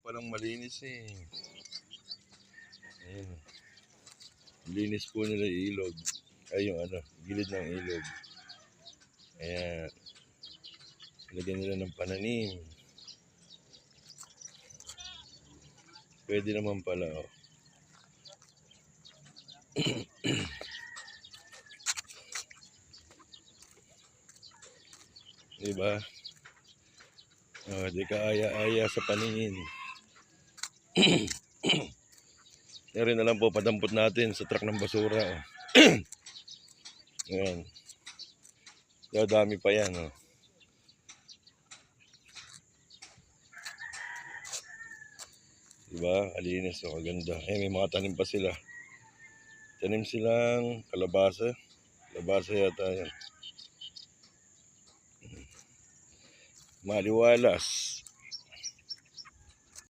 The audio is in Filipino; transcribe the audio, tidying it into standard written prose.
palang malinis eh. Ayan. Linis po nila yung ilog. Ay yung ano, gilid ng ilog. Ayan. Lagyan nila ng pananim. Pwede naman pala oh. Diba? Oh, di ka aya-aya sa paningin. Meron na lang po padampot natin sa truck ng basura. Oh. Ayan. Dami pa yan. Oh. Diba? Alinis. Oh, kaganda. Eh, may mga tanim pa sila. Tanim silang kalabasa. Kalabasa yata yan. Maliwalas.